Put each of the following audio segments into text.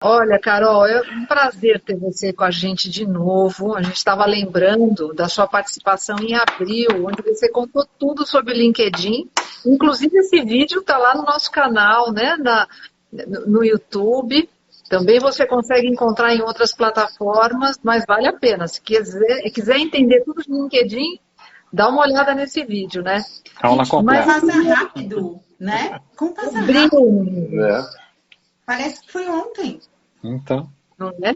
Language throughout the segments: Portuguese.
Olha, Carol, é um prazer ter você com a gente de novo. A gente estava lembrando da sua participação em abril, onde você contou tudo sobre o LinkedIn. Inclusive, esse vídeo está lá no nosso canal, né, no YouTube. Também você consegue encontrar em outras plataformas, mas vale a pena. Se quiser entender tudo de LinkedIn, dá uma olhada nesse vídeo, né? Aula Mas completa. Passa rápido, né? Como passa rápido? abril, Parece que foi ontem. Então, não é?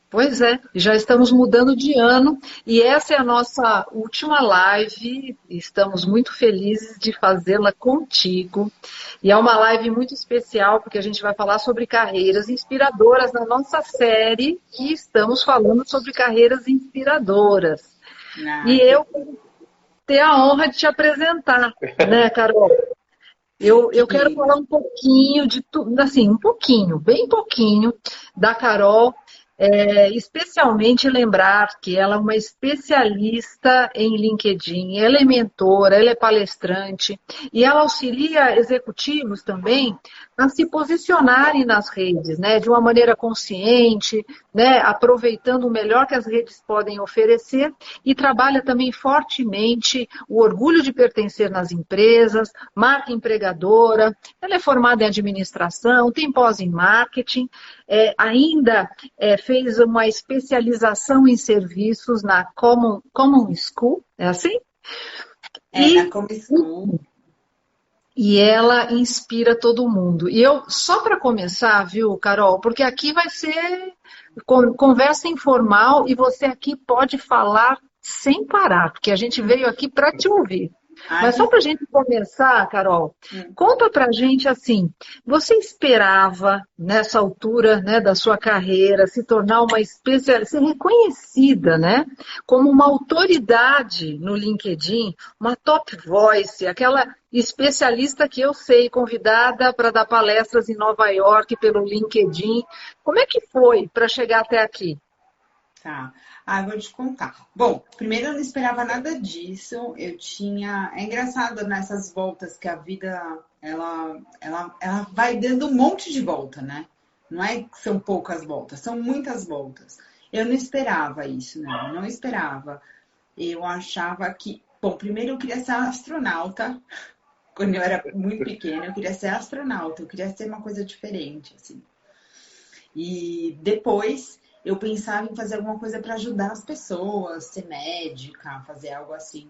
Pois é, já estamos mudando de ano e essa é a nossa última live. Estamos muito felizes de fazê-la contigo. E é uma live muito especial porque a gente vai falar sobre carreiras inspiradoras na nossa série e estamos falando sobre carreiras inspiradoras. E Ah, eu quero ter a honra de te apresentar, né, Carol? Eu quero que falar um pouquinho de tudo, assim, um pouquinho, bem pouquinho, da Carol, especialmente lembrar que ela é uma especialista em LinkedIn, ela é mentora, ela é palestrante e ela auxilia executivos também a se posicionarem nas redes, né, de uma maneira consciente, né, aproveitando o melhor que as redes podem oferecer e trabalha também fortemente o orgulho de pertencer nas empresas, marca empregadora, ela é formada em administração, tem pós em marketing, ainda fez uma especialização em serviços na Common School, é assim? é na E, Come School. e ela inspira todo mundo. E eu, só para começar, viu, Carol, porque aqui vai ser conversa informal e você aqui pode falar sem parar, porque a gente veio aqui para te ouvir. Ai, Mas só que para a gente começar, Carol, hum. conta para a gente assim, você esperava nessa altura, né, da sua carreira se tornar uma especialista, ser reconhecida, né, como uma autoridade no LinkedIn, uma top voice, aquela especialista que eu sei, convidada para dar palestras em Nova York pelo LinkedIn. Como é que foi para chegar até aqui? Tá. Ah, eu vou te contar. Bom, primeiro eu não esperava nada disso. Eu tinha. É engraçado nessas voltas que a vida ela vai dando um monte de volta, né? Não é que são poucas voltas, são muitas voltas. Eu não esperava isso, não esperava. Eu achava que. Bom, primeiro eu queria ser astronauta. Quando eu era muito pequena, eu queria ser astronauta, eu queria ser uma coisa diferente, assim. E depois eu pensava em fazer alguma coisa para ajudar as pessoas, ser médica, fazer algo assim.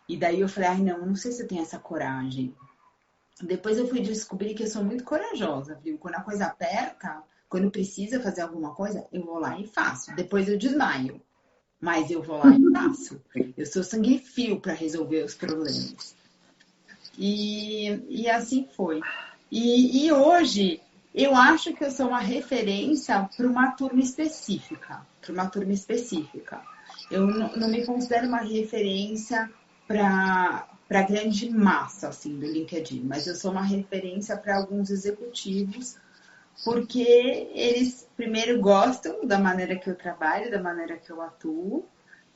E daí eu falei, ai não, não sei se eu tenho essa coragem. Depois eu fui descobrir que eu sou muito corajosa, viu? Quando a coisa aperta, quando precisa fazer alguma coisa, eu vou lá e faço. Depois eu desmaio, mas eu vou lá e faço. Eu sou sangue frio para resolver os problemas. E assim foi. E hoje eu acho que eu sou uma referência para uma turma específica. Para uma turma específica. Eu não me considero uma referência para a grande massa assim, do LinkedIn, mas eu sou uma referência para alguns executivos, porque eles primeiro gostam da maneira que eu trabalho, da maneira que eu atuo,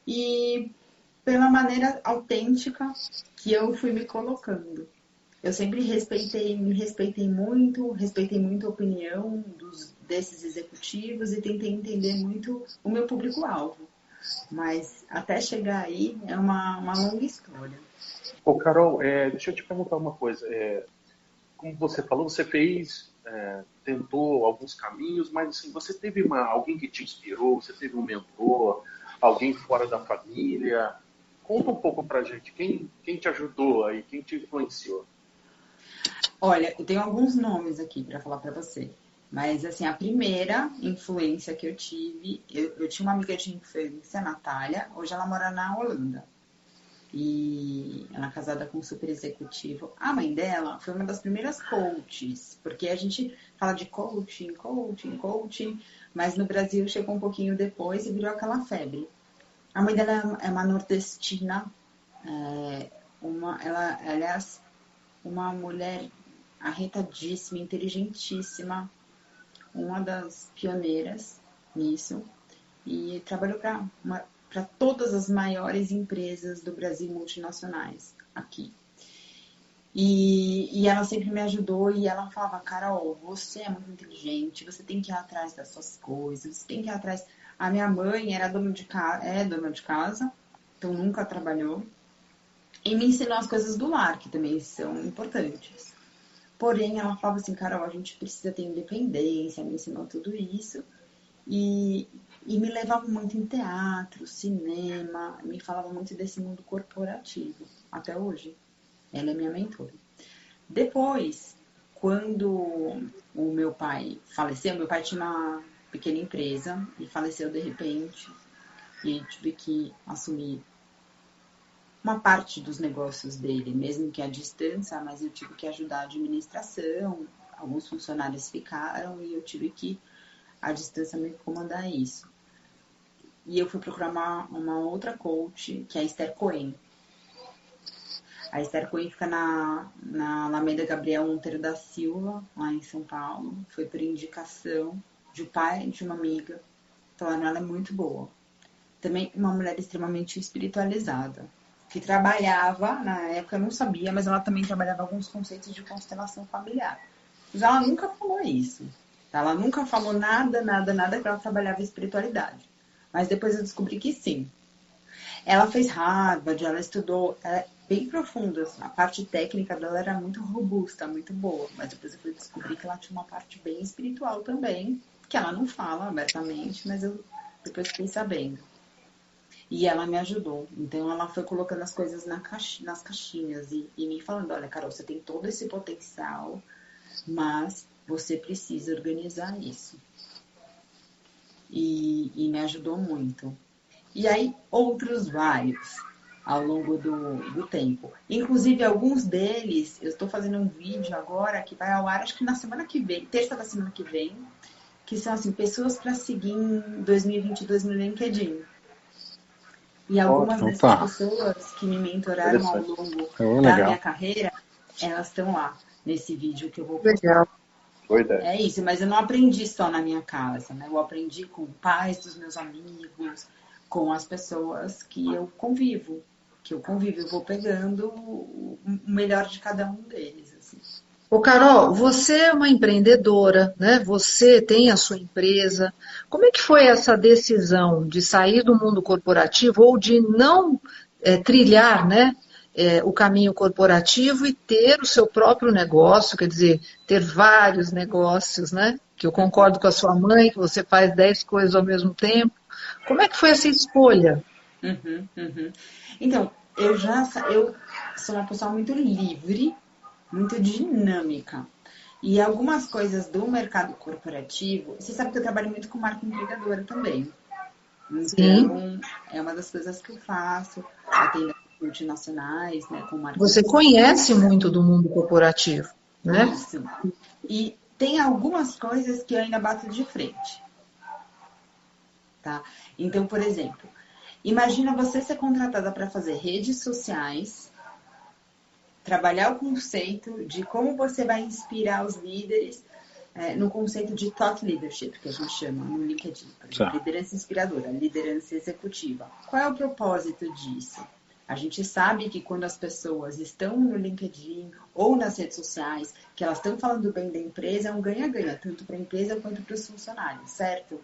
e pela maneira autêntica que eu fui me colocando. Eu sempre respeitei muito a opinião desses executivos e tentei entender muito o meu público-alvo. Mas até chegar aí é uma longa história. Ô, Carol, deixa eu te perguntar uma coisa. Como você falou, você tentou alguns caminhos, mas assim, você teve alguém que te inspirou, você teve um mentor, alguém fora da família? Conta um pouco pra gente, quem te ajudou aí, quem te influenciou? Olha, eu tenho alguns nomes aqui para falar para você. Mas, assim, a primeira influência que eu tive, eu tinha uma amiga de infância, Natália, hoje ela mora na Holanda. E ela é casada com um super executivo. A mãe dela foi uma das primeiras coaches, porque a gente fala de coaching, mas no Brasil chegou um pouquinho depois e virou aquela febre. A mãe dela é uma nordestina, aliás, uma mulher arretadíssima, inteligentíssima, uma das pioneiras nisso, e trabalhou para todas as maiores empresas do Brasil multinacionais aqui. E ela sempre me ajudou e ela falava, Carol, você é muito inteligente, você tem que ir atrás das suas coisas, você tem que ir atrás. A minha mãe era dona de casa, então nunca trabalhou. E me ensinou as coisas do lar, que também são importantes. Porém, ela falava assim, Carol, a gente precisa ter independência, me ensinou tudo isso. E me levava muito em teatro, cinema, me falava muito desse mundo corporativo, até hoje. Ela é minha mentora. Depois, quando o meu pai faleceu, meu pai tinha uma pequena empresa e faleceu de repente. E tive que assumir uma parte dos negócios dele, mesmo que à distância, mas eu tive que ajudar a administração. Alguns funcionários ficaram e eu tive que, à distância, me comandar isso. E eu fui procurar uma outra coach, que é a Esther Cohen. A Esther Cohen fica na Alameda Gabriel Monteiro da Silva, lá em São Paulo. Foi por indicação de um pai de uma amiga. Falaram, ela é muito boa. Também uma mulher extremamente espiritualizada. Que trabalhava, na época eu não sabia, mas ela também trabalhava alguns conceitos de constelação familiar. Mas ela nunca falou isso. Tá? Ela nunca falou nada que ela trabalhava espiritualidade. Mas depois eu descobri que sim. Ela fez Harvard, ela estudou, ela é bem profunda. A parte técnica dela era muito robusta, muito boa. Mas depois eu fui descobrir que ela tinha uma parte bem espiritual também, que ela não fala abertamente, mas eu depois fiquei sabendo. E ela me ajudou. Então, ela foi colocando as coisas nas caixinhas e me falando, olha, Carol, você tem todo esse potencial, mas você precisa organizar isso. E me ajudou muito. E aí, outros vários ao longo do tempo. Inclusive, alguns deles, eu estou fazendo um vídeo agora que vai ao ar, acho que na semana que vem, terça da semana que vem, que são, assim, pessoas para seguir em 2022 no LinkedIn. E algumas dessas pessoas que me mentoraram ao longo da minha carreira, elas estão lá, nesse vídeo que eu vou postar. É isso, mas eu não aprendi só na minha casa, né? Eu aprendi com pais dos meus amigos, com as pessoas que eu convivo. Eu vou pegando o melhor de cada um deles, assim. Ô Carol, você é uma empreendedora, né? Você tem a sua empresa. Como é que foi essa decisão de sair do mundo corporativo ou de não trilhar, né, o caminho corporativo e ter o seu próprio negócio, quer dizer, ter vários negócios, né? Que eu concordo com a sua mãe, que você faz 10 coisas ao mesmo tempo. Como é que foi essa escolha? Então, eu sou uma pessoa muito livre, muito dinâmica. E algumas coisas do mercado corporativo, você sabe que eu trabalho muito com marca empregadora também. Então, é uma das coisas que eu faço, atendo multinacionais, né, com marca. Você conhece muito do mundo corporativo, né? Isso. E tem algumas coisas que eu ainda bato de frente. Tá? Então, por exemplo, imagina você ser contratada para fazer redes sociais, trabalhar o conceito de como você vai inspirar os líderes no conceito de thought leadership, que a gente chama no LinkedIn. Liderança inspiradora, liderança executiva. Qual é o propósito disso? A gente sabe que quando as pessoas estão no LinkedIn ou nas redes sociais, que elas estão falando bem da empresa, é um ganha-ganha, tanto para a empresa quanto para os funcionários, certo?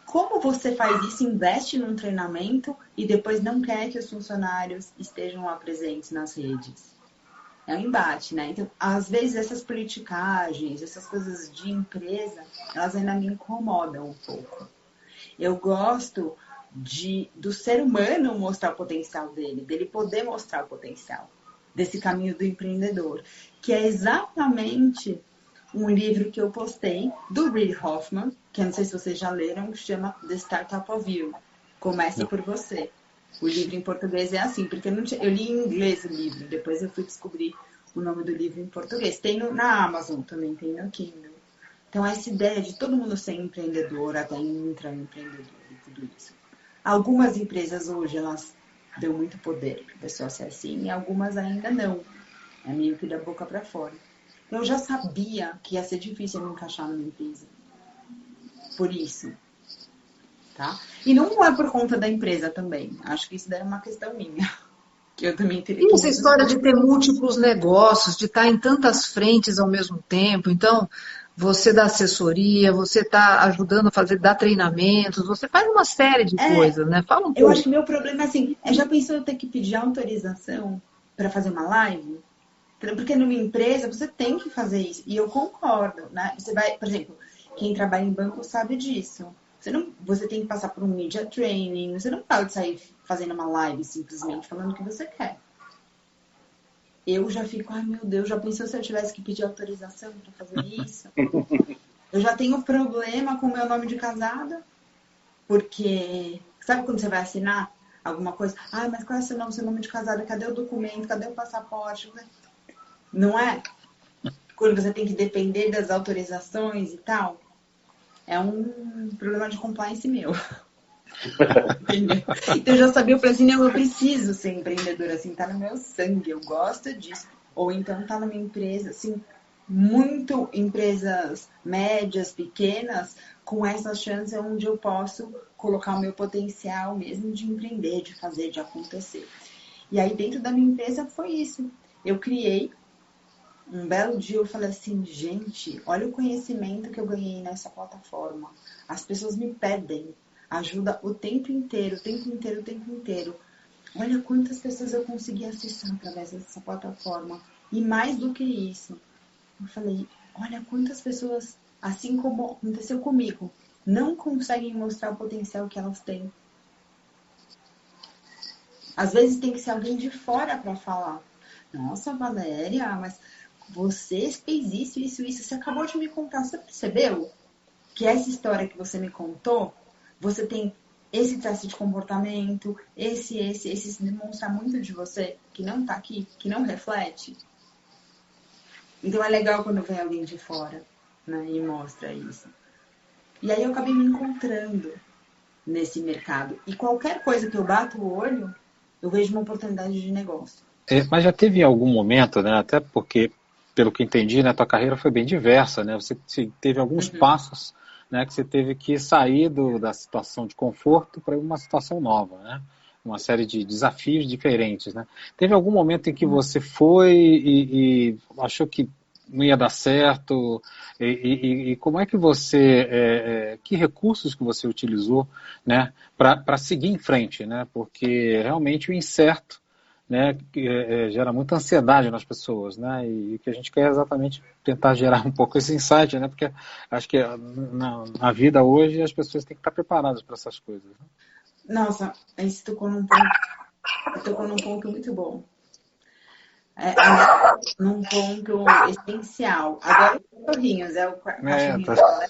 Como você faz isso? Investe num treinamento e depois não quer que os funcionários estejam lá presentes nas redes. É um embate, né? Então, às vezes, essas politicagens, essas coisas de empresa, elas ainda me incomodam um pouco. Eu gosto do ser humano mostrar o potencial dele poder mostrar o potencial desse caminho do empreendedor, que é exatamente um livro que eu postei do Reid Hoffman, que eu não sei se vocês já leram, que chama The Startup of You. Comece por você. O livro em português é assim, porque eu li em inglês o livro, depois eu fui descobrir o nome do livro em português. Tem na Amazon também, tem no Kindle. Então, essa ideia de todo mundo ser empreendedor, até intraempreendedor e tudo isso. Algumas empresas hoje, elas dão muito poder para a pessoa ser assim, e algumas ainda não. É meio que da boca para fora. Eu já sabia que ia ser difícil eu me encaixar numa empresa. Por isso. Tá? E não é por conta da empresa também. Acho que isso daí é uma questão minha. que eu também teria E que essa história de ter múltiplos negócios, de estar em tantas frentes ao mesmo tempo, então você dá assessoria, você está ajudando a fazer, dar treinamentos, você faz uma série de É, coisas, né? Fala um eu acho pouco. que meu problema, assim, já pensou eu ter que pedir autorização para fazer uma live? Porque numa empresa você tem que fazer isso. E eu concordo, né? Você vai, por exemplo, quem trabalha em banco sabe disso. Você tem que passar por um media training. Você não pode sair fazendo uma live simplesmente falando o que você quer. Eu já fico, ai meu Deus, já pensou se eu tivesse que pedir autorização para fazer isso? Eu já tenho problema com o meu nome de casada, porque sabe quando você vai assinar alguma coisa? Ah, mas qual é seu nome de casada? Cadê o documento? Cadê o passaporte? Não é? Quando você tem que depender das autorizações e tal, é um problema de compliance meu. Entendeu? Então eu já sabia, eu falei assim, não, eu preciso ser empreendedora, assim, tá no meu sangue, eu gosto disso. Ou então tá na minha empresa, assim, muito empresas médias, pequenas, com essa chance onde eu posso colocar o meu potencial mesmo de empreender, de fazer, de acontecer. E aí dentro da minha empresa foi isso. Eu criei. Um belo dia eu falei assim, gente, olha o conhecimento que eu ganhei nessa plataforma. As pessoas me pedem ajuda o tempo inteiro, o tempo inteiro, o tempo inteiro. Olha quantas pessoas eu consegui acessar através dessa plataforma. E mais do que isso, eu falei, olha quantas pessoas, assim como aconteceu comigo, não conseguem mostrar o potencial que elas têm. Às vezes tem que ser alguém de fora para falar. Nossa, Valéria, mas você fez isso, isso, isso. Você acabou de me contar. Você percebeu que essa história que você me contou, você tem esse traço de comportamento, esse demonstra muito de você que não tá aqui, que não reflete? Então é legal quando vem alguém de fora, né, e mostra isso. E aí eu acabei me encontrando nesse mercado. E qualquer coisa que eu bato o olho, eu vejo uma oportunidade de negócio. Mas já teve em algum momento, né, até porque, pelo que entendi, né, tua carreira foi bem diversa, né, você teve alguns passos, né, que você teve que sair da situação de conforto para uma situação nova, né, uma série de desafios diferentes, né. Teve algum momento em que você foi e achou que não ia dar certo, e como é que você, que recursos que você utilizou, né, para seguir em frente, né, porque realmente o incerto, né, gera muita ansiedade nas pessoas, né, e o que a gente quer é exatamente tentar gerar um pouco esse insight, né, porque acho que na vida hoje as pessoas têm que estar preparadas para essas coisas. Né? Nossa, aí você tocou num ponto muito bom. Num ponto essencial. Agora os cachorrinhos, é o cachorrinho dela, né?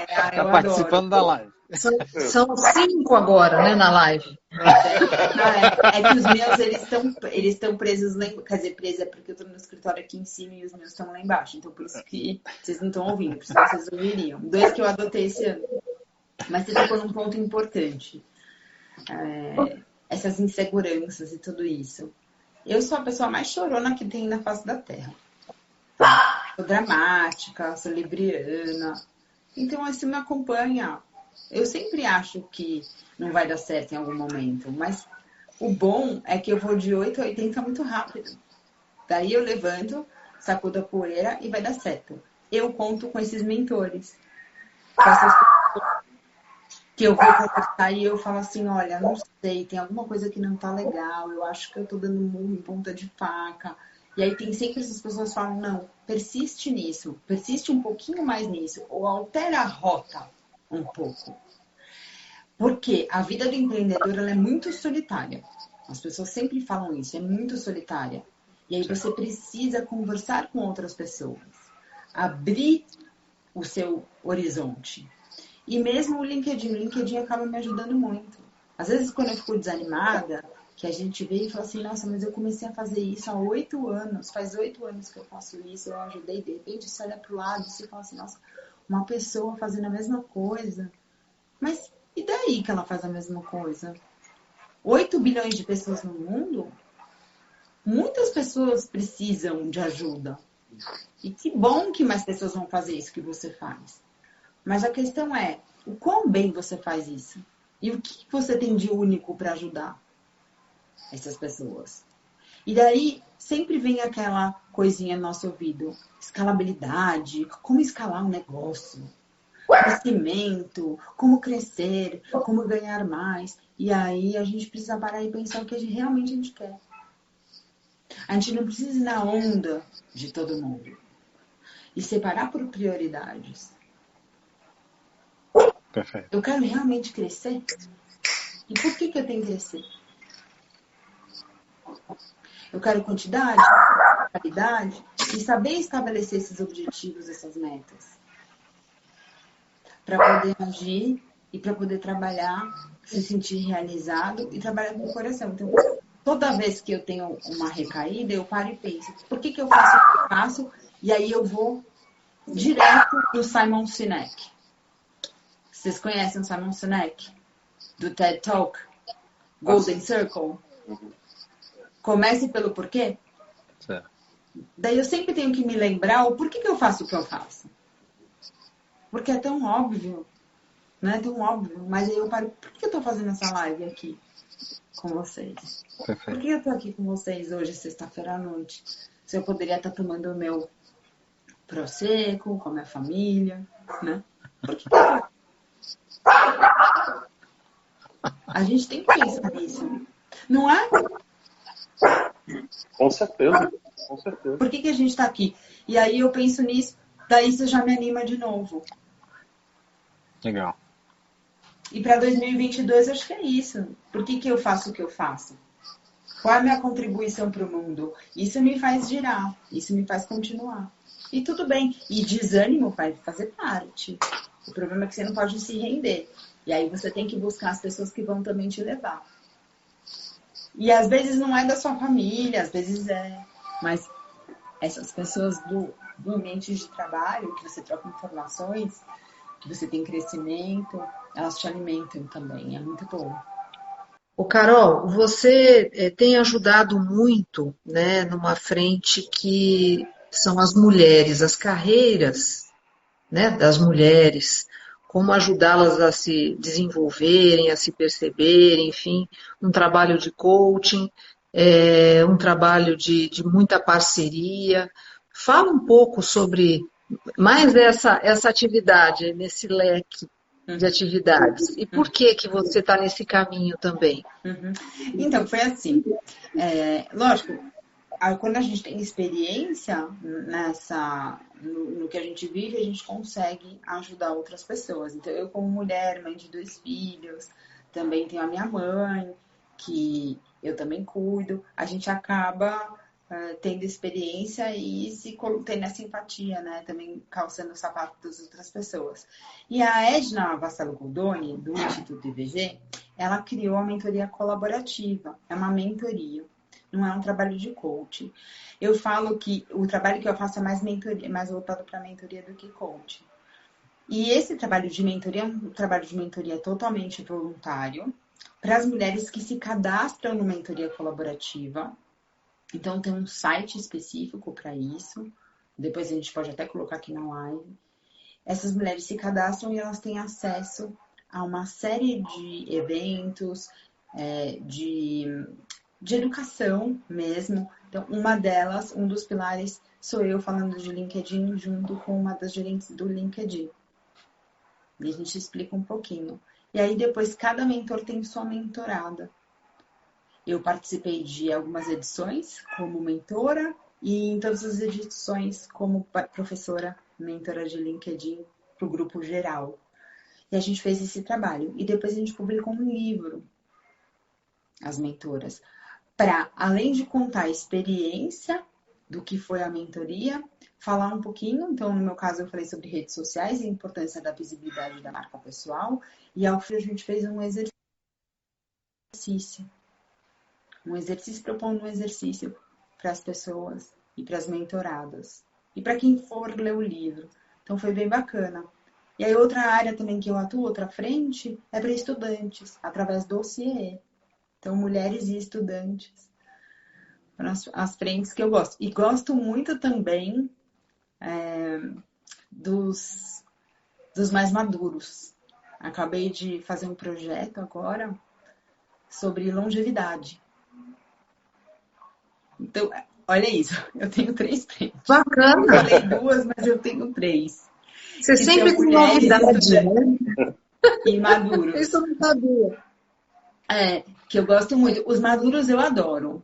Tá Eu participando adoro. da live. São 5 agora, né, na live. É que os meus, eles estão presos lá embaixo. Quer dizer, presos é porque eu tô no escritório aqui em cima e os meus estão lá embaixo. Então, por isso que vocês não estão ouvindo, por isso que vocês ouviriam. 2 que eu adotei esse ano. Mas você tocou num ponto importante. Essas inseguranças e tudo isso. Eu sou a pessoa mais chorona que tem na face da Terra. Sou dramática, sou libriana. Então, isso me acompanha. Eu sempre acho que não vai dar certo em algum momento, mas o bom é que eu vou de 8 a 80 muito rápido. Daí eu levanto, sacudo a poeira e vai dar certo. Eu conto com esses mentores, com essas pessoas que eu vou conversar e eu falo assim, olha, não sei, tem alguma coisa que não tá legal, eu acho que eu tô dando murro em ponta de faca. E aí tem sempre essas pessoas que falam, não, persiste nisso, persiste um pouquinho mais nisso, ou altera a rota um pouco. Porque a vida do empreendedor ela é muito solitária. As pessoas sempre falam isso, é muito solitária. E aí você precisa conversar com outras pessoas, abrir o seu horizonte. E mesmo o LinkedIn acaba me ajudando muito. Às vezes, quando eu fico desanimada, que a gente vê e fala assim, nossa, mas eu comecei a fazer isso há 8 anos, faz 8 anos que eu faço isso, eu ajudei, de repente você olha para o lado e você fala assim, nossa, uma pessoa fazendo a mesma coisa. Mas e daí que ela faz a mesma coisa? 8 bilhões de pessoas no mundo? Muitas pessoas precisam de ajuda. E que bom que mais pessoas vão fazer isso que você faz. Mas a questão é, o quão bem você faz isso? E o que você tem de único para ajudar? essas pessoas. E daí sempre vem aquela coisinha no nosso ouvido. Escalabilidade, como escalar um negócio. Crescimento, como crescer, como ganhar mais. E aí a gente precisa parar e pensar o que realmente a gente quer. A gente não precisa ir na onda de todo mundo. E separar por prioridades. Perfeito. Eu quero realmente crescer? E por que eu tenho que crescer? Eu quero quantidade, qualidade e saber estabelecer esses objetivos, essas metas. Para poder agir e para poder trabalhar, se sentir realizado e trabalhar com o coração. Então, toda vez que eu tenho uma recaída, eu paro e penso, por que eu faço o que eu faço? E aí eu vou direto no Simon Sinek. Vocês conhecem o Simon Sinek? Do TED Talk? Golden Circle? Comece pelo porquê. Certo. Daí eu sempre tenho que me lembrar o porquê que eu faço o que eu faço. Porque é tão óbvio. Não é tão óbvio. Mas aí eu paro, por que eu tô fazendo essa live aqui com vocês? Perfeito. Por que eu tô aqui com vocês hoje, sexta-feira à noite? Se eu poderia estar tomando o meu prosecco com a minha família, né? Por que eu tô... A gente tem que pensar nisso. Não é? Com certeza, com certeza. Por que a gente está aqui? E aí eu penso nisso, daí isso já me anima de novo. Legal. E para 2022 acho que é isso. Por que eu faço o que eu faço? Qual é a minha contribuição para o mundo? Isso me faz girar, isso me faz continuar. E tudo bem. E desânimo vai fazer parte. O problema é que você não pode se render. E aí você tem que buscar as pessoas que vão também te levar. E às vezes não é da sua família, às vezes é. Mas essas pessoas do ambiente de trabalho, que você troca informações, que você tem crescimento, elas te alimentam também. É muito bom. Ô Carol, você tem ajudado muito, né, numa frente que são as mulheres, as carreiras, né, das mulheres, como ajudá-las a se desenvolverem, a se perceberem, enfim, um trabalho de coaching, um trabalho de muita parceria. Fala um pouco sobre mais essa atividade, nesse leque de atividades. E por que você está nesse caminho também? Uhum. Então, foi assim. Lógico, quando a gente tem experiência no que a gente vive, a gente consegue ajudar outras pessoas. Então, eu como mulher, mãe de 2 filhos, também tenho a minha mãe, que eu também cuido, a gente acaba tendo experiência e tendo essa empatia, né? Também calçando o sapato das outras pessoas. E a Edna Vassalo Goldoni, do Instituto IVG, ela criou a mentoria colaborativa. É uma mentoria, não é um trabalho de coaching. Eu falo que o trabalho que eu faço é mais voltado para mentoria do que coaching. E esse trabalho de mentoria é um trabalho de mentoria totalmente voluntário para as mulheres que se cadastram no mentoria colaborativa. Então, tem um site específico para isso. Depois a gente pode até colocar aqui na live. Essas mulheres se cadastram e elas têm acesso a uma série de eventos, de educação mesmo. Então, uma delas, um dos pilares, sou eu falando de LinkedIn junto com uma das gerentes do LinkedIn. E a gente explica um pouquinho. E aí, depois, cada mentor tem sua mentorada. Eu participei de algumas edições como mentora e em todas as edições como professora, mentora de LinkedIn para o grupo geral. E a gente fez esse trabalho. E depois a gente publicou um livro, as mentoras, para, além de contar a experiência do que foi a mentoria, falar um pouquinho. Então, no meu caso, eu falei sobre redes sociais e a importância da visibilidade da marca pessoal. E ao fim, a gente fez um exercício. Propondo um exercício para as pessoas e para as mentoradas. E para quem for ler o livro. Então, foi bem bacana. E aí, outra área também que eu atuo, outra frente, é para estudantes, através do CIE. Então, mulheres e estudantes. As frentes que eu gosto. E gosto muito também dos mais maduros. Acabei de fazer um projeto agora sobre longevidade. Então, olha isso, eu tenho 3 prêmios. Eu Bacana. falei 2, mas eu tenho 3. Você Que sempre são tem mulheres novidade, né? e maduros. Isso eu não sabia. Que eu gosto muito. Os maduros eu adoro.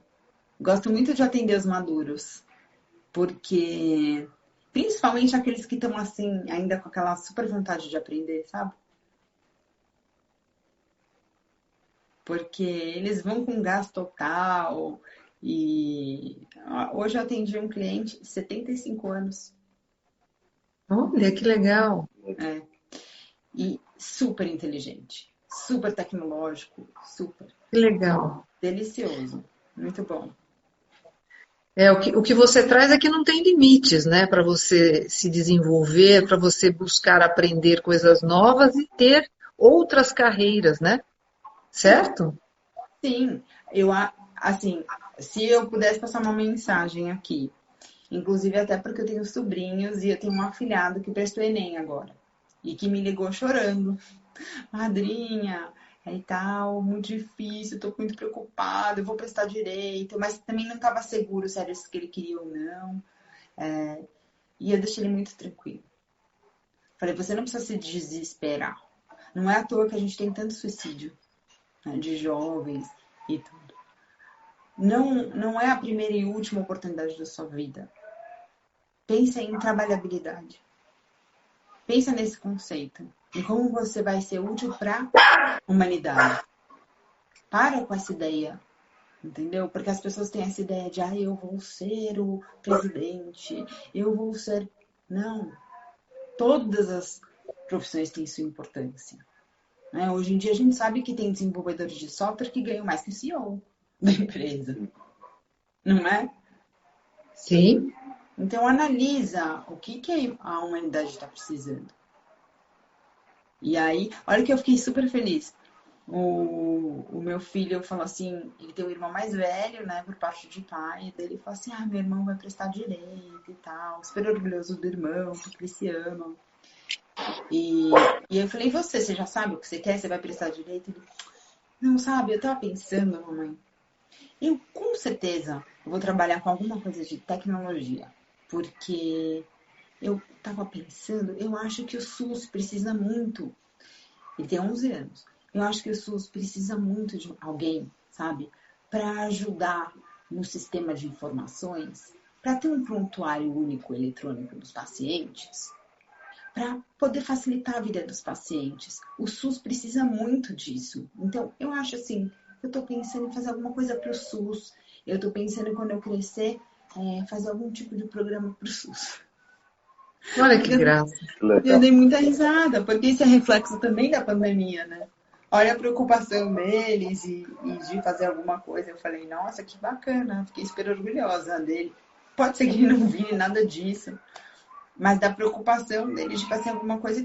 Gosto muito de atender os maduros. Porque, principalmente aqueles que estão assim, ainda com aquela super vontade de aprender, sabe? Porque eles vão com gás total. E hoje eu atendi um cliente de 75 anos. Olha, que legal. E super inteligente. Super tecnológico. Super. Que legal. Delicioso. Muito bom. O que você traz é que não tem limites, né? Para você se desenvolver, para você buscar aprender coisas novas e ter outras carreiras, né? Certo? Sim, assim, se eu pudesse passar uma mensagem aqui, inclusive até porque eu tenho sobrinhos e eu tenho um afilhado que prestou Enem agora e que me ligou chorando, madrinha, e tal, muito difícil, tô muito preocupado, eu vou prestar direito, mas também não estava seguro se era isso que ele queria ou não, e eu deixei ele muito tranquilo. Falei, você não precisa se desesperar, não é à toa que a gente tem tanto suicídio, né, de jovens e tudo. Não é a primeira e última oportunidade da sua vida. Pensa em trabalhabilidade. Pensa nesse conceito. Em como você vai ser útil para a humanidade. Para com essa ideia. Entendeu? Porque as pessoas têm essa ideia de eu vou ser o presidente. Eu vou ser... Não. Todas as profissões têm sua importância. Né? Hoje em dia a gente sabe que tem desenvolvedores de software que ganham mais que o CEO da empresa. Não é? Sim. Então, analisa o que a humanidade está precisando. E aí, olha que eu fiquei super feliz. O meu filho falou assim, ele tem um irmão mais velho, né, por parte de pai, e daí ele falou assim, meu irmão vai prestar direito e tal, super orgulhoso do irmão, porque eles se amam. E eu falei, você já sabe o que você quer? Você vai prestar direito? Ele, não sabe, eu tava pensando, mamãe, eu com certeza vou trabalhar com alguma coisa de tecnologia, porque eu tava pensando, eu acho que o SUS precisa muito. Ele tem 11 anos. Eu acho que o SUS precisa muito de alguém, sabe? Para ajudar no sistema de informações, para ter um prontuário único eletrônico dos pacientes, para poder facilitar a vida dos pacientes. O SUS precisa muito disso. Então, eu acho assim, eu estou pensando em fazer alguma coisa para o SUS. Eu estou pensando em, quando eu crescer, fazer algum tipo de programa para o SUS. Olha que graça. Eu dei muita risada, porque isso é reflexo também da pandemia, né? Olha a preocupação deles e de fazer alguma coisa. Eu falei, nossa, que bacana. Fiquei super orgulhosa dele. Pode ser que ele não vire nada disso, mas da preocupação deles de fazer alguma coisa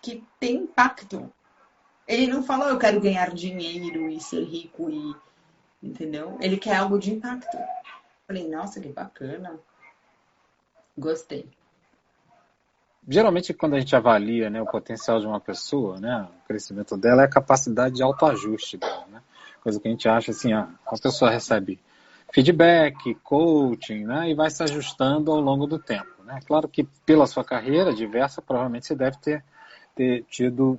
que tem impacto. Ele não falou, eu quero ganhar dinheiro e ser rico, entendeu? Ele quer algo de impacto. Eu falei, nossa, que bacana. Gostei. Geralmente, quando a gente avalia, né, o potencial de uma pessoa, né, o crescimento dela é a capacidade de autoajuste dela, né? Coisa que a gente acha assim, a pessoa recebe feedback, coaching, né, e vai se ajustando ao longo do tempo, né? Claro que pela sua carreira diversa, provavelmente você deve ter tido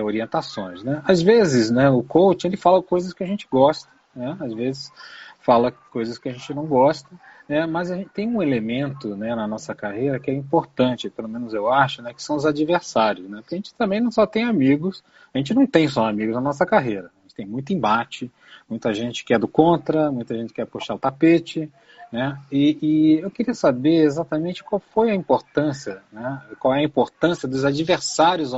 orientações, né? Às vezes, né, o coach, ele fala coisas que a gente gosta, né? Às vezes fala coisas que a gente não gosta, né? Mas a gente tem um elemento, né, na nossa carreira que é importante, pelo menos eu acho, né, que são os adversários, né? Porque a gente também não só tem amigos, a gente não tem só amigos na nossa carreira, a gente tem muito embate, muita gente que é do contra, muita gente que quer puxar o tapete, né? E eu queria saber exatamente qual foi a importância, né? Qual é a importância dos adversários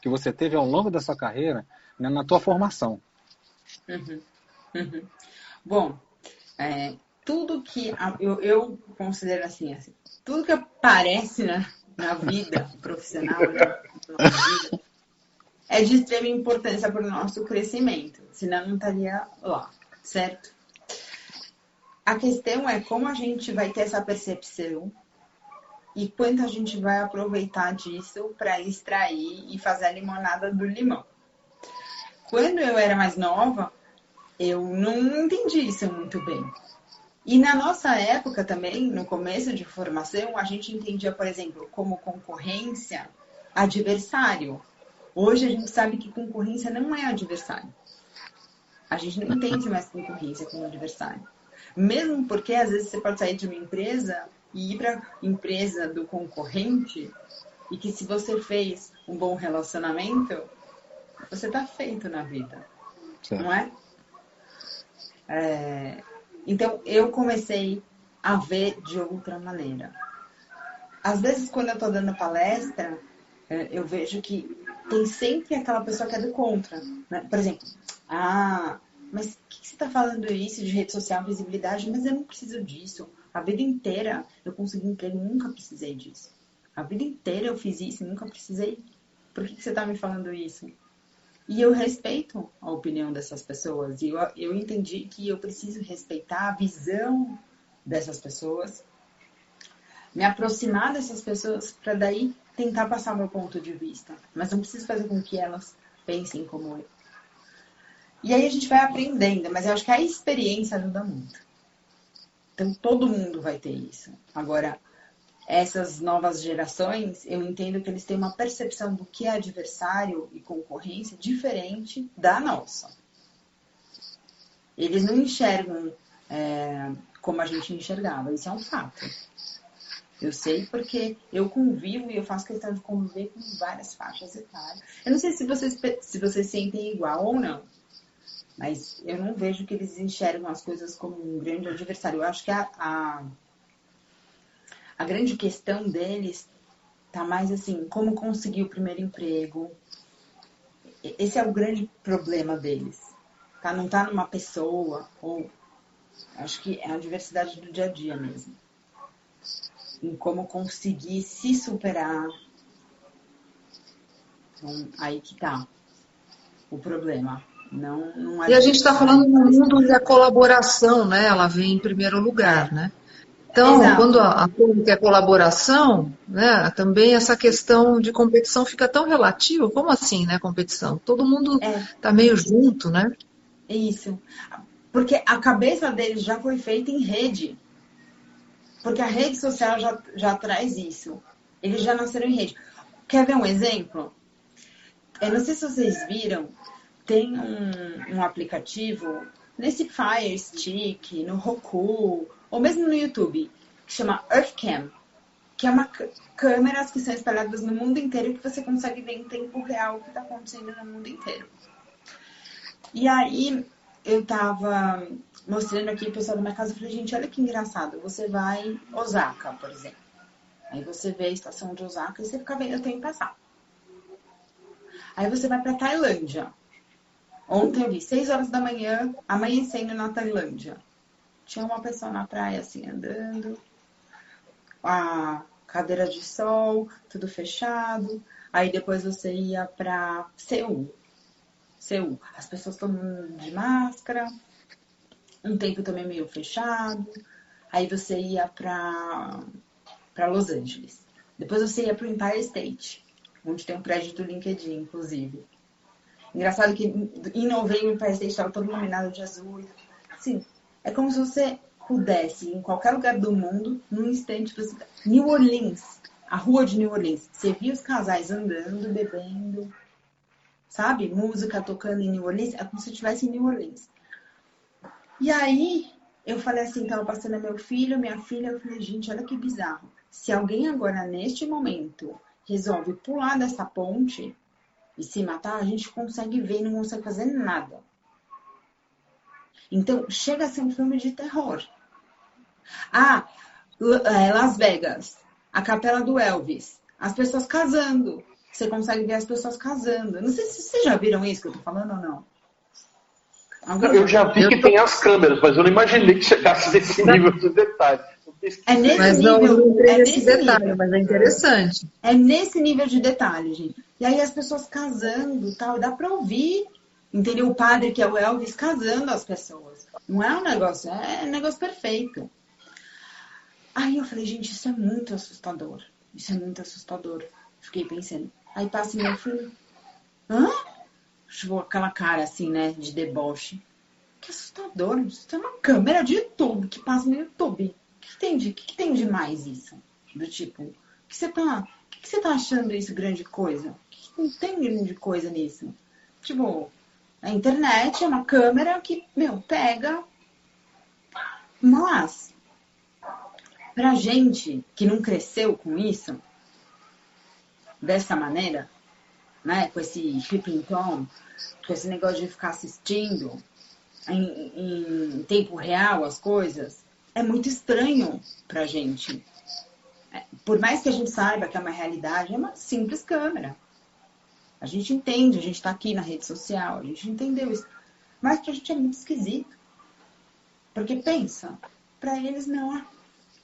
que você teve ao longo da sua carreira, né, na tua formação. Bom, tudo que eu considero assim, tudo que aparece na vida profissional, na nossa vida, é de extrema importância para o nosso crescimento, senão não estaria lá, certo? A questão é como a gente vai ter essa percepção e quanto a gente vai aproveitar disso para extrair e fazer a limonada do limão. Quando eu era mais nova, eu não entendi isso muito bem. E na nossa época também, no começo de formação, a gente entendia, por exemplo, como concorrência, adversário. Hoje a gente sabe que concorrência não é adversário. A gente não entende mais concorrência como adversário. Mesmo porque, às vezes, você pode sair de uma empresa e ir para a empresa do concorrente e que se você fez um bom relacionamento, você está feito na vida. Certo. Não é? Então, eu comecei a ver de outra maneira. Às vezes, quando eu estou dando palestra, eu vejo que tem sempre aquela pessoa que é do contra. Né? Por exemplo, mas o que você está falando isso de rede social, visibilidade? Mas eu não preciso disso. A vida inteira eu consegui emprego, nunca precisei disso. A vida inteira eu fiz isso, nunca precisei. Por que você está me falando isso? E eu respeito a opinião dessas pessoas. E eu entendi que eu preciso respeitar a visão dessas pessoas, me aproximar dessas pessoas para daí tentar passar meu ponto de vista. Mas não preciso fazer com que elas pensem como eu. E aí a gente vai aprendendo, mas eu acho que a experiência ajuda muito. Então todo mundo vai ter isso. Agora, essas novas gerações, eu entendo que eles têm uma percepção do que é adversário e concorrência diferente da nossa. Eles não enxergam como a gente enxergava, isso é um fato. Eu sei porque eu convivo e eu faço questão de conviver com várias faixas etárias. Eu não sei se vocês sentem igual ou não, mas eu não vejo que eles enxergam as coisas como um grande adversário. Eu acho que a grande questão deles tá mais assim, como conseguir o primeiro emprego. Esse é o grande problema deles. Tá? Não tá numa pessoa, ou acho que é a diversidade do dia a dia mesmo. Em como conseguir se superar. Então, aí que tá o problema. Não e a gente está falando no mundo onde a colaboração, né? Ela vem em primeiro lugar, né? Então, exato. Quando a coisa é colaboração, né, também essa questão de competição fica tão relativa. Como assim, né, competição? Todo mundo está meio junto, né? Isso. Porque a cabeça deles já foi feita em rede. Porque a rede social já traz isso. Eles já nasceram em rede. Quer ver um exemplo? Eu não sei se vocês viram, tem um aplicativo nesse Fire Stick, no Roku, ou mesmo no YouTube, que chama Earthcam, que é uma câmeras que são espalhadas no mundo inteiro que você consegue ver em tempo real o que está acontecendo no mundo inteiro. E aí, eu tava mostrando aqui o pessoal da minha casa, eu falei, gente, olha que engraçado, você vai em Osaka, por exemplo. Aí você vê a estação de Osaka e você fica vendo o tempo passar. Aí você vai pra Tailândia. Ontem eu vi 6 horas da manhã, amanhecendo na Tailândia. Tinha uma pessoa na praia, assim, andando. A cadeira de sol, tudo fechado. Aí depois você ia pra Seul. As pessoas tomando de máscara. Um tempo também meio fechado. Aí você ia pra Los Angeles. Depois você ia pro Empire State, onde tem um prédio do LinkedIn, inclusive. Engraçado que em novembro o Empire State estava todo iluminado de azul. Assim, é como se você pudesse, em qualquer lugar do mundo, num instante, você... New Orleans, a rua de New Orleans. Você via os casais andando, bebendo, sabe? Música tocando em New Orleans. É como se eu estivesse em New Orleans. E aí, eu falei assim, tava passando meu filho, minha filha, eu falei, gente, olha que bizarro. Se alguém agora, neste momento, resolve pular dessa ponte e se matar, a gente consegue ver e não consegue fazer nada. Então, chega a ser um filme de terror. Las Vegas, a capela do Elvis, as pessoas casando. Você consegue ver as pessoas casando. Não sei se vocês já viram isso que eu tô falando ou não. Eu já vi que tem as câmeras, mas eu não imaginei que chegasse nesse nível de detalhe. É nesse nível. Mas é interessante. É nesse nível de detalhe, gente. E aí as pessoas casando, tal, dá pra ouvir, entendeu? O padre, que é o Elvis, casando as pessoas. Não é um negócio, é um negócio perfeito. Aí eu falei, gente, isso é muito assustador. Isso é muito assustador. Fiquei pensando. Aí passa meu filho. Hã? Tipo, aquela cara assim, né, de deboche. Que assustador. Isso é uma câmera de YouTube que passa no YouTube. O que tem de mais isso? Do tipo, o que você tá achando isso grande coisa? Que não tem grande coisa nisso. Tipo, a internet é uma câmera que, pega. Mas, pra gente que não cresceu com isso, dessa maneira, né? Com esse pipim-tom, com esse negócio de ficar assistindo em tempo real as coisas, é muito estranho pra gente. Por mais que a gente saiba que é uma realidade, é uma simples câmera. A gente entende, a gente tá aqui na rede social, a gente entendeu isso. Mas pra gente é muito esquisito. Porque pensa, pra eles não, o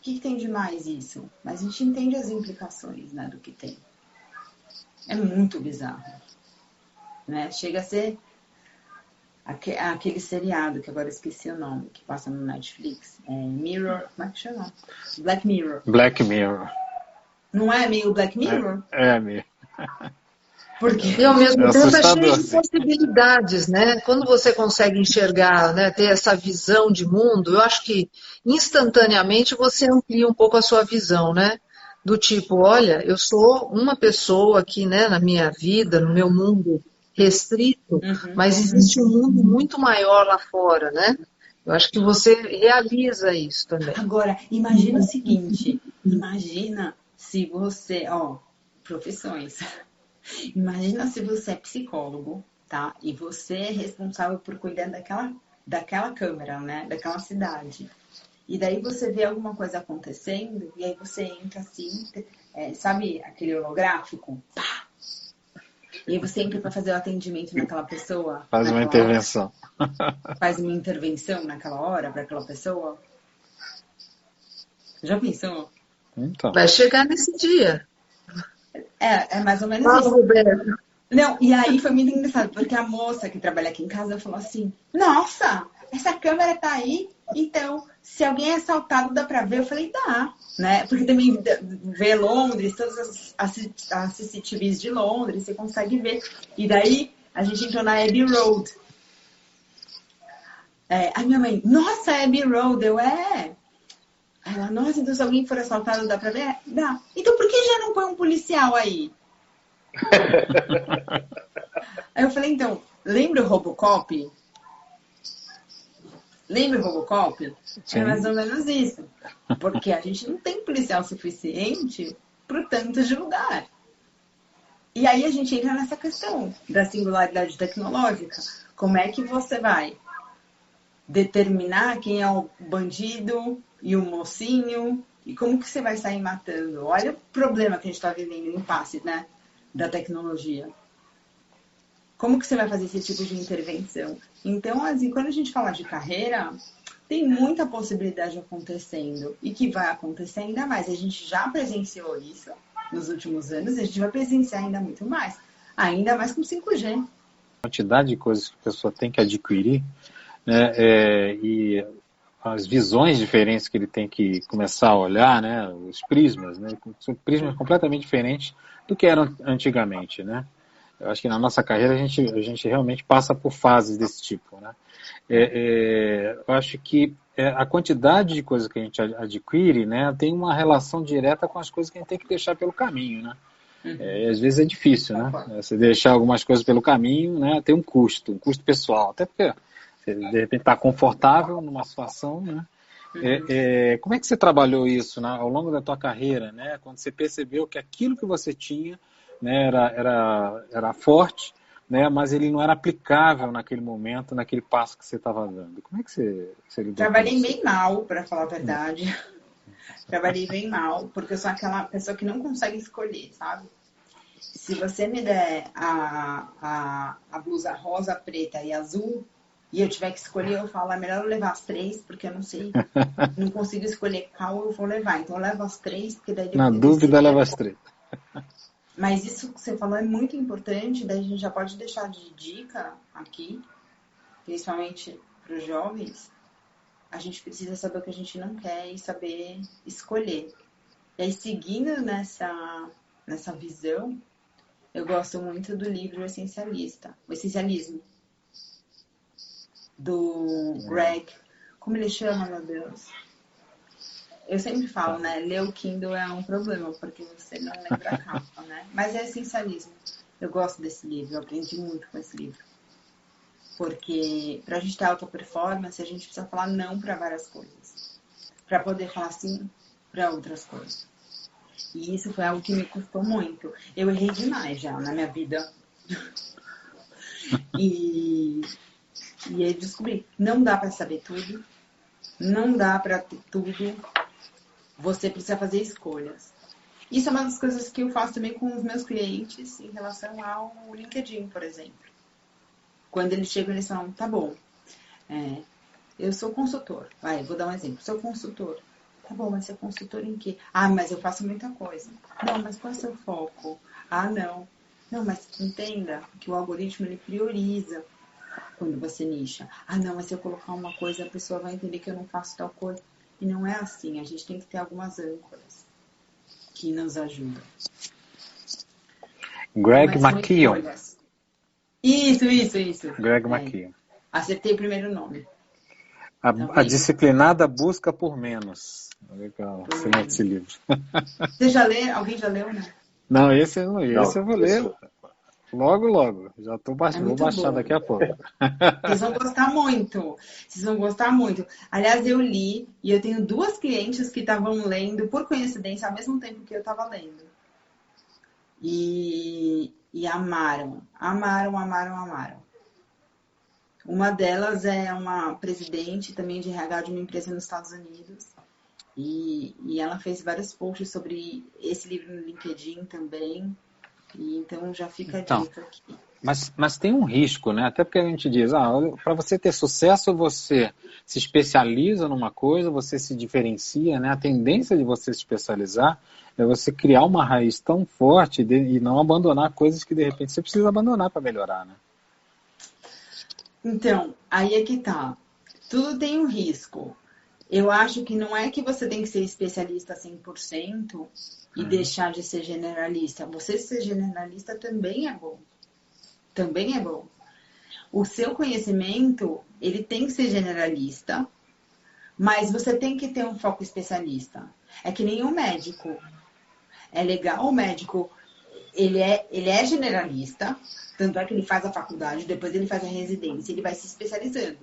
que tem de mais isso? Mas a gente entende as implicações, né, do que tem. É muito bizarro. Né? Chega a ser aquele seriado, que agora eu esqueci o nome, que passa no Netflix. Mirror, como é que chama? Black Mirror. Black Mirror. Não é meio Black Mirror? É mesmo. Porque E ao mesmo tempo é cheio assustador, de sim. possibilidades, né? Quando você consegue enxergar, né, ter essa visão de mundo, eu acho que instantaneamente você amplia um pouco a sua visão, né? Do tipo, olha, eu sou uma pessoa aqui, né, na minha vida, no meu mundo restrito, mas existe um mundo muito maior lá fora, né? Eu acho que você realiza isso também. Agora, imagina o seguinte, imagina se você, profissões. Imagina se você é psicólogo, tá? E você é responsável por cuidar daquela câmera, né? Daquela cidade. E daí você vê alguma coisa acontecendo e aí você entra assim, sabe aquele holográfico? Pá! E aí você entra para fazer o atendimento naquela pessoa. Faz uma intervenção. Faz uma intervenção naquela hora para aquela pessoa. Já pensou? Então. Vai chegar nesse dia. É mais ou menos Fala, isso. Roberto. Não, e aí foi muito engraçado, porque a moça que trabalha aqui em casa falou assim, nossa, essa câmera tá aí, então, se alguém é assaltado, dá pra ver? Eu falei, dá, né? Porque também vê Londres, todas as CCTVs de Londres, você consegue ver. E daí, a gente entrou na Abbey Road. A minha mãe, nossa, Abbey Road, Ela, nossa, então se alguém for assaltado, dá pra ver? Dá. Então por que já não põe um policial aí? Aí eu falei, então, lembra o Robocop? Lembra o Robocop? Sim. É mais ou menos isso. Porque a gente não tem policial suficiente para tanto de lugar. E aí a gente entra nessa questão da singularidade tecnológica. Como é que você vai determinar quem é o bandido e o mocinho? E como que você vai sair matando? Olha o problema que a gente está vivendo no impasse, né? Da tecnologia. Como que você vai fazer esse tipo de intervenção? Então, assim, quando a gente fala de carreira, tem muita possibilidade acontecendo e que vai acontecer ainda mais. A gente já presenciou isso nos últimos anos, a gente vai presenciar ainda mais com 5G. A quantidade de coisas que a pessoa tem que adquirir, né, e as visões diferentes que ele tem que começar a olhar, né, os prismas, né, são prismas completamente diferentes do que eram antigamente, né. Eu acho que na nossa carreira a gente realmente passa por fases desse tipo, né. Eu acho que a quantidade de coisas que a gente adquire, né, tem uma relação direta com as coisas que a gente tem que deixar pelo caminho, né. E às vezes é difícil, né? Você deixar algumas coisas pelo caminho, né, tem um custo pessoal, até porque você de repente está confortável numa situação, né? Como é que você trabalhou isso, né, ao longo da tua carreira, né? Quando você percebeu que aquilo que você tinha, né, era forte, né, mas ele não era aplicável naquele momento, naquele passo que você estava dando. Como é que você lidou Trabalhei com isso? bem mal, para falar a verdade. Trabalhei bem mal, porque eu sou aquela pessoa que não consegue escolher, sabe? Se você me der a blusa rosa, preta e azul, e eu tiver que escolher, eu falo, é melhor eu levar as 3, porque eu não sei, não consigo escolher qual eu vou levar. Então eu levo as 3, porque daí Na eu dúvida, decido. leva as 3. Mas isso que você falou é muito importante, daí a gente já pode deixar de dica aqui, principalmente para os jovens. A gente precisa saber o que a gente não quer e saber escolher. E aí, seguindo nessa visão, eu gosto muito do livro O Essencialismo. do Greg. Como ele chama, meu Deus? Eu sempre falo, né? Ler o Kindle é um problema, porque você não lembra a capa, né? Mas é essencialismo. Eu gosto desse livro, eu aprendi muito com esse livro. Porque pra gente ter alta performance, a gente precisa falar não para várias coisas. Para poder falar sim para outras coisas. E isso foi algo que me custou muito. Eu errei demais já na minha vida. E eu descobri, não dá para saber tudo. Não dá para ter tudo. Você precisa fazer escolhas. Isso é uma das coisas que eu faço também com os meus clientes em relação ao LinkedIn, por exemplo. Quando eles chegam, eles falam, tá bom, eu sou consultor. Vou dar um exemplo. Sou consultor. Tá bom, mas você é consultor em quê? Ah, mas eu faço muita coisa. Não, mas qual é o seu foco? Ah, não. Não, mas entenda que o algoritmo, ele prioriza quando você nicha. Ah, não, mas se eu colocar uma coisa, a pessoa vai entender que eu não faço tal coisa. E não é assim. A gente tem que ter algumas âncoras que nos ajudam. Greg McKeown. Isso. Greg McKeown. Acertei o primeiro nome. A disciplinada busca por menos. Legal, excelente esse livro. Você já leu? Alguém já leu, né? Não, esse eu vou ler logo. Já vou baixar daqui a pouco. Vocês vão gostar muito. Aliás, eu li e eu tenho 2 clientes que estavam lendo, por coincidência, ao mesmo tempo que eu estava lendo. E amaram. Uma delas é uma presidente também de RH de uma empresa nos Estados Unidos. E ela fez vários posts sobre esse livro no LinkedIn também. E então já fica a dica aqui. Mas tem um risco, né? Até porque a gente diz, para você ter sucesso, você se especializa numa coisa, você se diferencia, né? A tendência de você se especializar é você criar uma raiz tão forte e não abandonar coisas que de repente você precisa abandonar para melhorar, né? Então, aí é que tá. Tudo tem um risco. Eu acho que não é que você tem que ser especialista 100% e deixar de ser generalista. Você ser generalista também é bom. Também é bom. O seu conhecimento, ele tem que ser generalista, mas você tem que ter um foco especialista. É que nem um médico. É legal o médico, ele é generalista, tanto é que ele faz a faculdade, depois ele faz a residência, ele vai se especializando.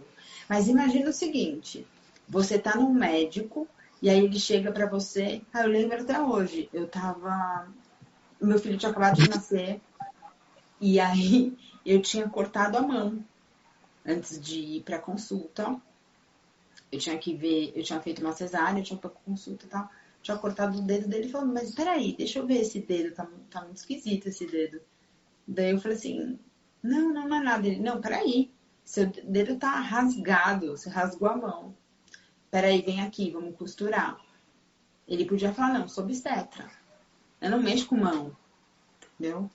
Mas imagina o seguinte, você tá num médico e aí ele chega pra você, eu lembro até hoje, meu filho tinha acabado de nascer e aí eu tinha cortado a mão antes de ir pra consulta. Eu tinha feito uma cesárea, eu tinha feito consulta e tal. Tinha cortado o dedo dele e falando, mas peraí, deixa eu ver esse dedo, tá muito esquisito esse dedo. Daí eu falei assim, não é nada. Ele, não, peraí, seu dedo tá rasgado, você rasgou a mão. Peraí, vem aqui, vamos costurar. Ele podia falar, não, sou obstetra. Eu não mexo com mão, entendeu?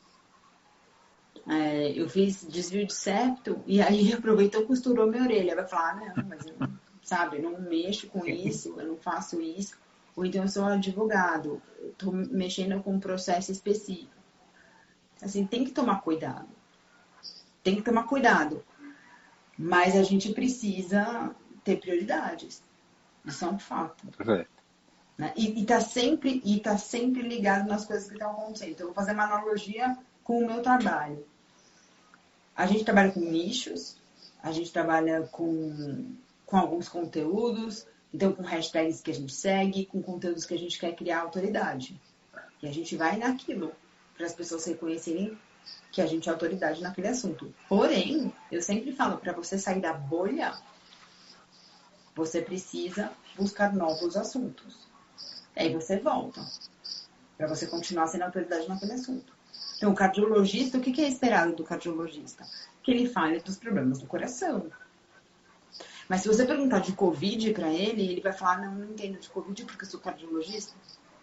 Eu fiz desvio de septo e aí aproveitou e costurou minha orelha. Vai falar, não, mas eu não mexo com isso, eu não faço isso. Ou então eu sou advogado, eu tô mexendo com um processo específico. Assim, tem que tomar cuidado. Mas a gente precisa ter prioridades. Isso é um fato. Né? E tá sempre ligado nas coisas que estão acontecendo. Então, eu vou fazer uma analogia com o meu trabalho. A gente trabalha com nichos, a gente trabalha com alguns conteúdos, então com hashtags que a gente segue, com conteúdos que a gente quer criar autoridade. E a gente vai naquilo, para as pessoas reconhecerem que a gente é autoridade naquele assunto. Porém, eu sempre falo, para você sair da bolha, você precisa buscar novos assuntos. Aí você volta, para você continuar sendo autoridade naquele assunto. Então, o cardiologista, o que é esperado do cardiologista? Que ele fale dos problemas do coração. Mas se você perguntar de Covid para ele vai falar, não entendo de Covid porque eu sou cardiologista.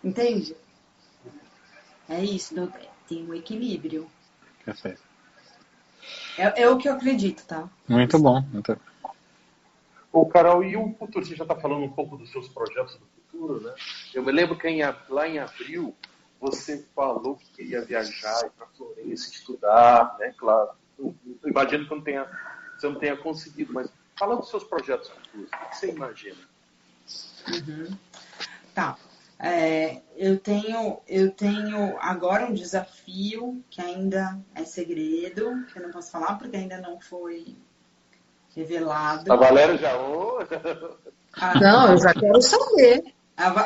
Entende? É isso, então, tem um equilíbrio. Perfeito. É o que eu acredito, tá? Muito bom. Ô, Carol, e o futuro? Você já está falando um pouco dos seus projetos do futuro, né? Eu me lembro que lá em abril você falou que queria viajar para Florença estudar, né? Claro. Eu imagino que você não tenha conseguido, mas Fala dos seus projetos futuros, o que você imagina? Uhum. Tá. Eu tenho agora um desafio que ainda é segredo, que eu não posso falar porque ainda não foi revelado. A Valéria já... Não, eu já quero saber.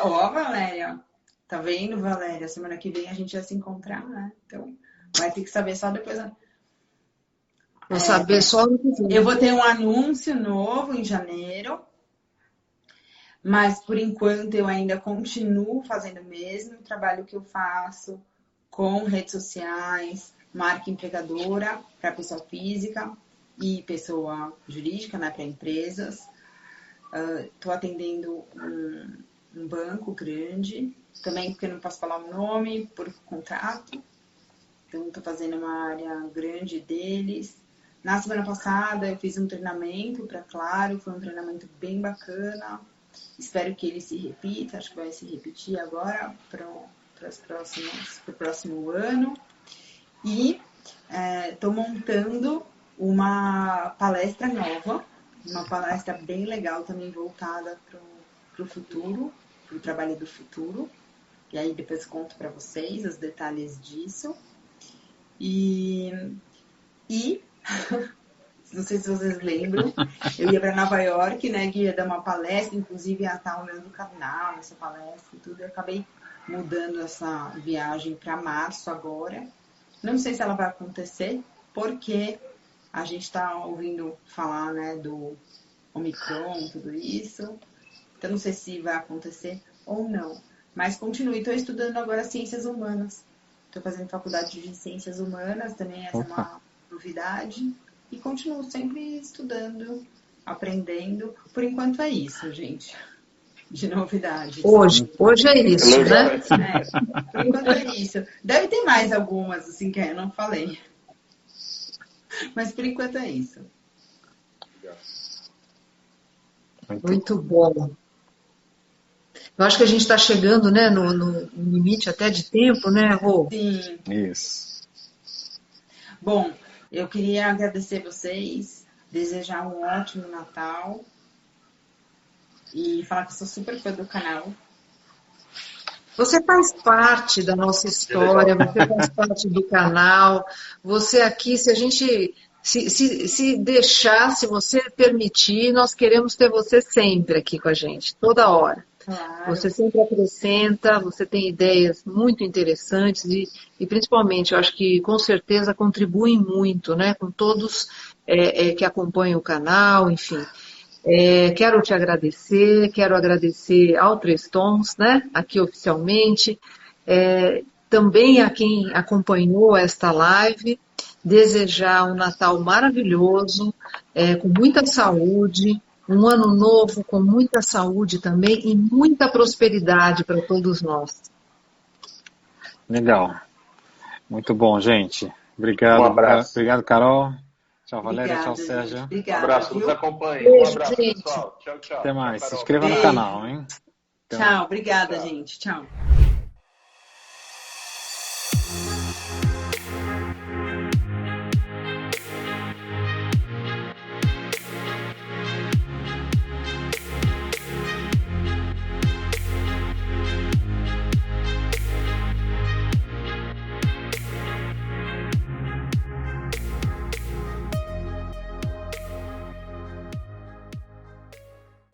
Ó, Valéria, tá vendo, Valéria? Semana que vem a gente vai se encontrar, né? Então, vai ter que saber só depois. Vou saber só no que vem. Eu vou ter um anúncio novo em janeiro, mas por enquanto eu ainda continuo fazendo o mesmo trabalho que eu faço com redes sociais, marca empregadora para pessoa física e pessoa jurídica, né, para empresas. Estou atendendo um banco grande, também porque eu não posso falar o nome por contrato. Então, estou fazendo uma área grande deles. Na semana passada, eu fiz um treinamento para Claro, foi um treinamento bem bacana. Espero que ele se repita, acho que vai se repetir agora para o próximo ano. E estou montando uma palestra nova, uma palestra bem legal também voltada para o futuro, para o trabalho do futuro. E aí depois conto para vocês os detalhes disso. E não sei se vocês lembram, eu ia para Nova York, né, que ia dar uma palestra, inclusive ia estar olhando o canal, essa palestra e tudo. Eu acabei mudando essa viagem para março agora. Não sei se ela vai acontecer, porque a gente está ouvindo falar, né, do Omicron, tudo isso. Então, não sei se vai acontecer ou não. Mas continue, estou estudando agora Ciências Humanas. Estou fazendo faculdade de Ciências Humanas, também essa é uma novidade. E continuo sempre estudando, aprendendo. Por enquanto é isso, gente, de novidades. Hoje é isso, né? Por enquanto é isso. Deve ter mais algumas, assim, que eu não falei. Mas por enquanto é isso. Muito bom. Eu acho que a gente está chegando, né, no limite até de tempo, né, Rô? Sim. Isso. Bom, eu queria agradecer vocês, desejar um ótimo Natal e falar que eu sou super fã do canal. Você faz parte da nossa história, você faz parte do canal. Você aqui, se a gente se deixar, se você permitir, nós queremos ter você sempre aqui com a gente, toda hora. Claro. Você sempre acrescenta, você tem ideias muito interessantes e principalmente, eu acho que com certeza contribuem muito, né, com todos que acompanham o canal, enfim. Quero te agradecer, quero agradecer ao Três Tons, né, aqui oficialmente, também a quem acompanhou esta live, desejar um Natal maravilhoso, com muita saúde, um ano novo com muita saúde também e muita prosperidade para todos nós. Legal. Muito bom, gente. Obrigado. Um abraço. Obrigado, Carol. Tchau, Valéria. Obrigada, Tchau, Sérgio. Obrigada, Um abraço, viu? nos acompanhe. Beijo, Um abraço, gente. pessoal. Tchau, tchau. Até mais. Se Carol. inscreva no Beijo. canal, hein? Até mais. Tchau, obrigada, Tchau. gente. Tchau.